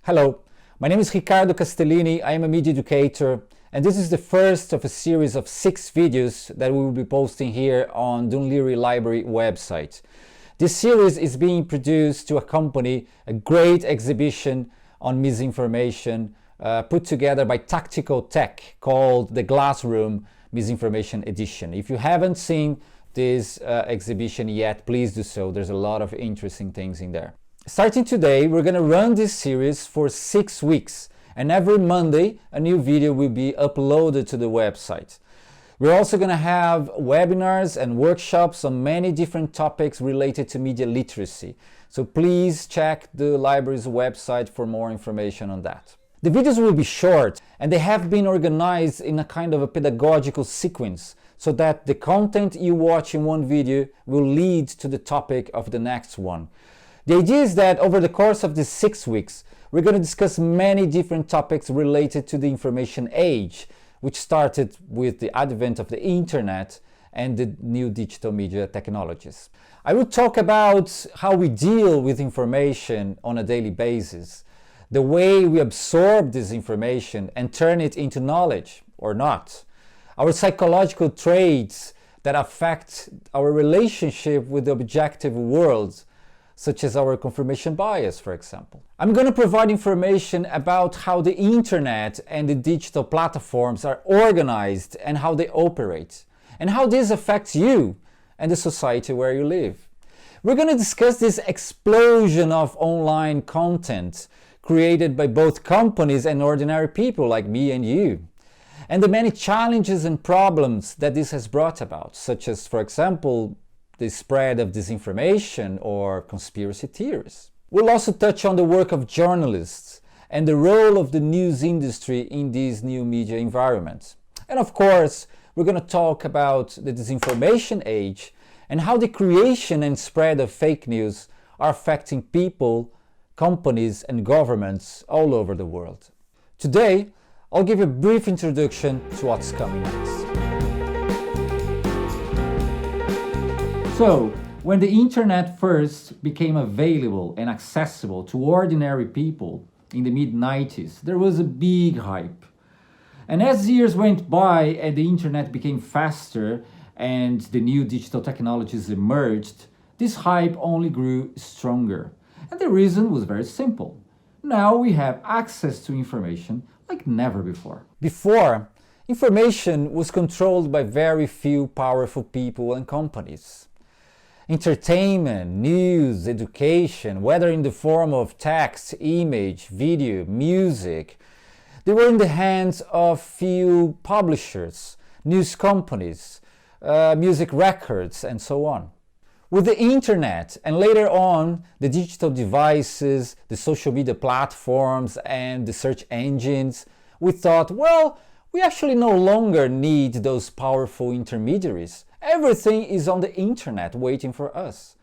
Hello, my name is Ricardo Castellini. I am a media educator, and this is the first of a series of 6 videos that we will be posting here on the Laoghaire Library website. This series is being produced to accompany a great exhibition on misinformation put together by Tactical Tech called the Glassroom Misinformation Edition. If you haven't seen this exhibition yet, please do so. There's a lot of interesting things in there. Starting today, we're going to run this series for 6 weeks, and every Monday a new video will be uploaded to the website. We're also going to have webinars and workshops on many different topics related to media literacy. So please check the library's website for more information on that. The videos will be short, and they have been organized in a kind of a pedagogical sequence so that the content you watch in one video will lead to the topic of the next one. The idea is that over the course of these 6 weeks, we're going to discuss many different topics related to the information age, which started with the advent of the internet and the new digital media technologies. I will talk about how we deal with information on a daily basis, the way we absorb this information and turn it into knowledge or not, our psychological traits that affect our relationship with the objective world, such as our confirmation bias, for example. I'm going to provide information about how the internet and the digital platforms are organized and how they operate, and how this affects you and the society where you live. We're going to discuss this explosion of online content created by both companies and ordinary people like me and you, and the many challenges and problems that this has brought about, such as, for example, the spread of disinformation or conspiracy theories. We'll also touch on the work of journalists and the role of the news industry in these new media environments. And of course, we're going to talk about the disinformation age and how the creation and spread of fake news are affecting people, companies and governments all over the world. Today, I'll give a brief introduction to what's coming next. So, when the internet first became available and accessible to ordinary people in the mid-90s, there was a big hype. And as years went by and the internet became faster and the new digital technologies emerged, this hype only grew stronger. And the reason was very simple. Now we have access to information like never before. Before, information was controlled by very few powerful people and companies. Entertainment, news, education, whether in the form of text, image, video, music, they were in the hands of few publishers, news companies, music records, and so on. With the internet and later on the digital devices, the social media platforms and the search engines, we thought, well, we actually no longer need those powerful intermediaries. Everything is on the internet waiting for us.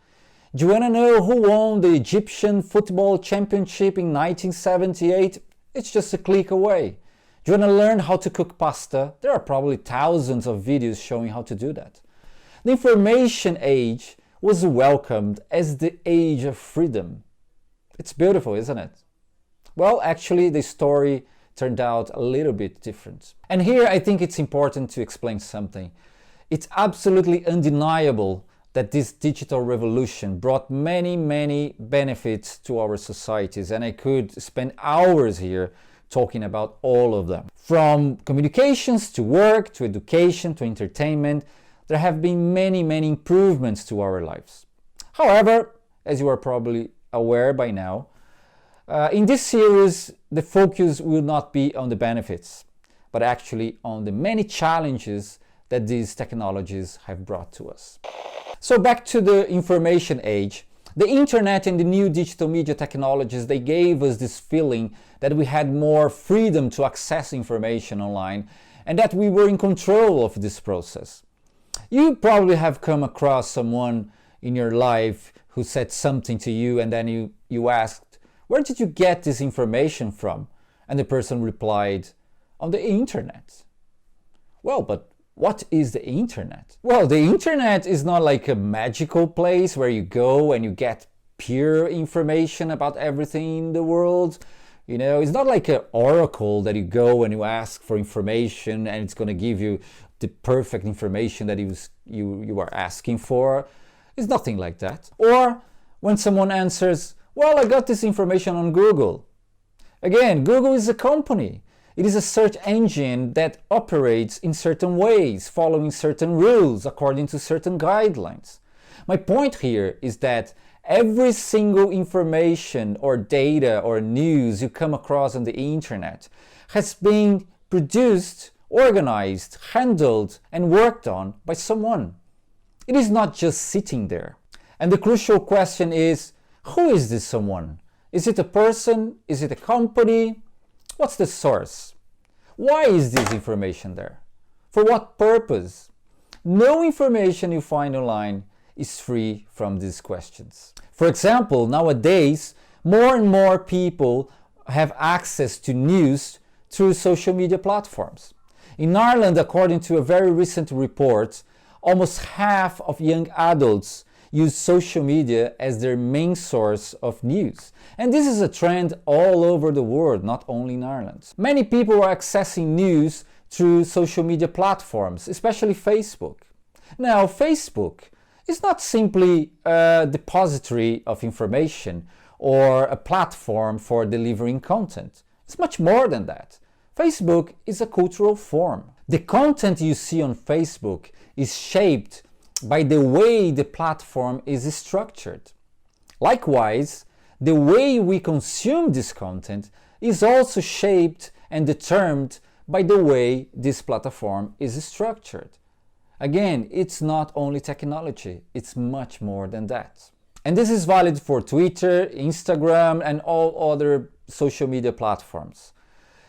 Do you want to know who won the Egyptian football championship in 1978? It's just a click away. Do you want to learn how to cook pasta? There are probably thousands of videos showing how to do that. The information age was welcomed as the age of freedom. It's beautiful, isn't it? Well, actually, the story turned out a little bit different. And here I think it's important to explain something. It's absolutely undeniable that this digital revolution brought many benefits to our societies, and I could spend hours here talking about all of them. From communications to work, to education, to entertainment, there have been many improvements to our lives. However, as you are probably aware by now, in this series, the focus will not be on the benefits, but actually on the many challenges that these technologies have brought to us. So back to the information age, the internet and the new digital media technologies, they gave us this feeling that we had more freedom to access information online and that we were in control of this process. You probably have come across someone in your life who said something to you and then you asked, where did you get this information from? And the person replied, on the internet. Well, but what is the internet? Well, the internet is not like a magical place where you go and you get pure information about everything in the world. You know, it's not like an oracle that you go and you ask for information and it's going to give you the perfect information that you are asking for. It's nothing like that. Or when someone answers, well, I got this information on Google. Again, Google is a company. It is a search engine that operates in certain ways, following certain rules, according to certain guidelines. My point here is that every single information or data or news you come across on the internet has been produced, organized, handled, and worked on by someone. It is not just sitting there. And the crucial question is, who is this someone? Is it a person? Is it a company? What's the source? Why is this information there? For what purpose? No information you find online is free from these questions. For example, nowadays, more and more people have access to news through social media platforms. In Ireland, according to a very recent report, almost half of young adults use social media as their main source of news. And this is a trend all over the world, not only in Ireland. Many people are accessing news through social media platforms, especially Facebook. Now, Facebook is not simply a depository of information or a platform for delivering content. It's much more than that. Facebook is a cultural form. The content you see on Facebook is shaped by the way the platform is structured. Likewise, the way we consume this content is also shaped and determined by the way this platform is structured. Again, it's not only technology, it's much more than that. And this is valid for Twitter, Instagram, and all other social media platforms.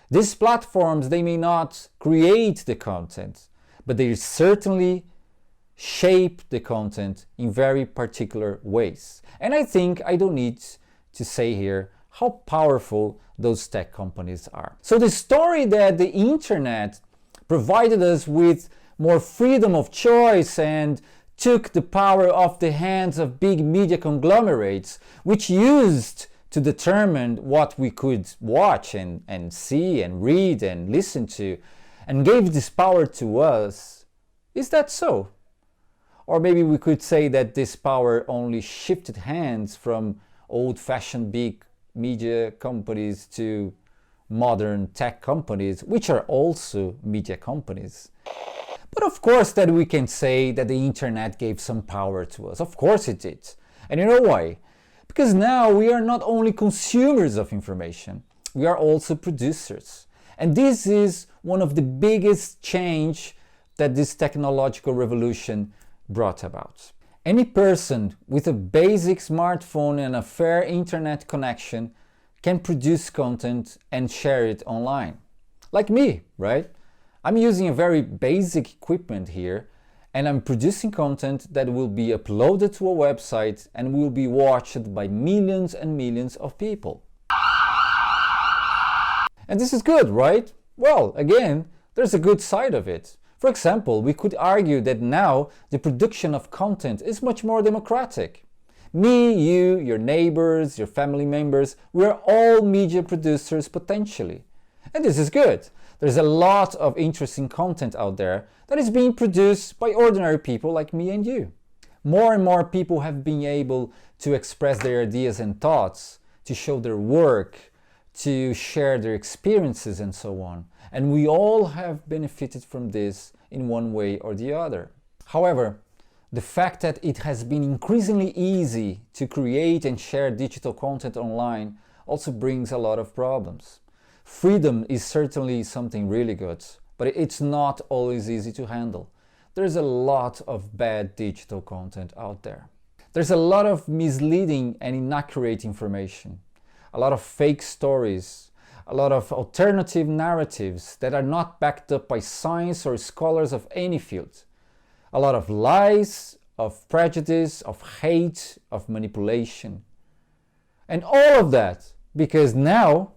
These platforms, they may not create the content, but they certainly shape the content in very particular ways. And I think I don't need to say here how powerful those tech companies are. So the story that the internet provided us with more freedom of choice and took the power off the hands of big media conglomerates, which used to determine what we could watch and see and read and listen to, and gave this power to us. Is that so? Or maybe we could say that this power only shifted hands from old-fashioned big media companies to modern tech companies, which are also media companies. But of course that we can say that the internet gave some power to us. Of course it did. And you know why? Because now we are not only consumers of information, we are also producers. And this is one of the biggest change that this technological revolution brought about. Any person with a basic smartphone and a fair internet connection can produce content and share it online. Like me, right? I'm using a very basic equipment here, and I'm producing content that will be uploaded to a website and will be watched by millions and millions of people. And this is good, right? Well, again, there's a good side of it. For example, we could argue that now the production of content is much more democratic. Me, you, your neighbors, your family members, we are all media producers potentially. And this is good. There's a lot of interesting content out there that is being produced by ordinary people like me and you. More and more people have been able to express their ideas and thoughts, to show their work, to share their experiences and so on. And we all have benefited from this in one way or the other. However, the fact that it has been increasingly easy to create and share digital content online also brings a lot of problems. Freedom is certainly something really good, but it's not always easy to handle. There's a lot of bad digital content out there. There's a lot of misleading and inaccurate information, a lot of fake stories, a lot of alternative narratives that are not backed up by science or scholars of any field, a lot of lies, of prejudice, of hate, of manipulation. And all of that because now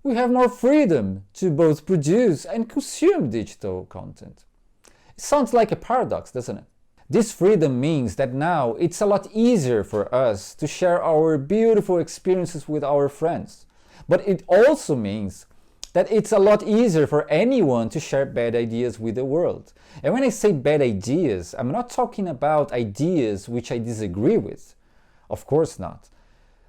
we have more freedom to both produce and consume digital content. It sounds like a paradox, doesn't it? This freedom means that now it's a lot easier for us to share our beautiful experiences with our friends. But it also means that it's a lot easier for anyone to share bad ideas with the world. And when I say bad ideas, I'm not talking about ideas which I disagree with. Of course not.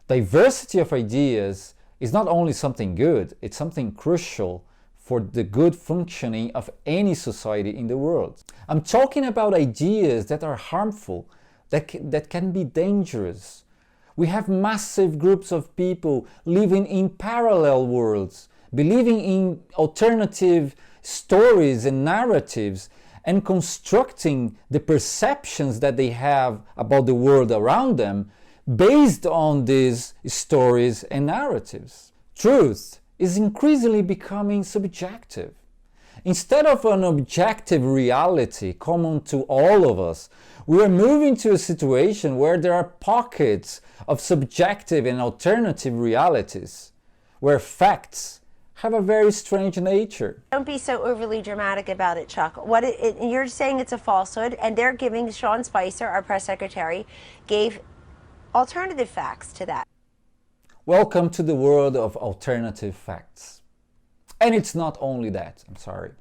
Diversity of ideas is not only something good, it's something crucial for the good functioning of any society in the world. I'm talking about ideas that are harmful, that can be dangerous. We have massive groups of people living in parallel worlds, believing in alternative stories and narratives, and constructing the perceptions that they have about the world around them based on these stories and narratives. Truth is increasingly becoming subjective. Instead of an objective reality common to all of us, we are moving to a situation where there are pockets of subjective and alternative realities, where facts have a very strange nature. Don't be so overly dramatic about it, Chuck. You're saying it's a falsehood, and they're giving, Sean Spicer, our press secretary, gave alternative facts to that. Welcome to the world of alternative facts. And it's not only that, I'm sorry.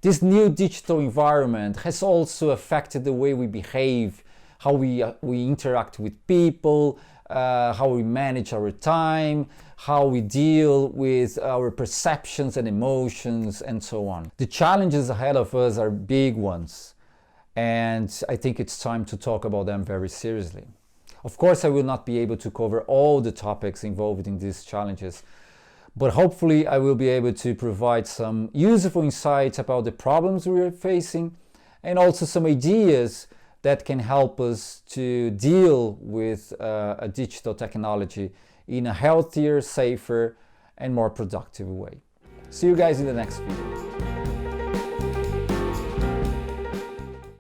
This new digital environment has also affected the way we behave, how we interact with people, how we manage our time, how we deal with our perceptions and emotions, and so on. The challenges ahead of us are big ones, and I think it's time to talk about them very seriously. Of course, I will not be able to cover all the topics involved in these challenges, but hopefully I will be able to provide some useful insights about the problems we are facing, and also some ideas that can help us to deal with a digital technology in a healthier, safer, and more productive way. See you guys in the next video.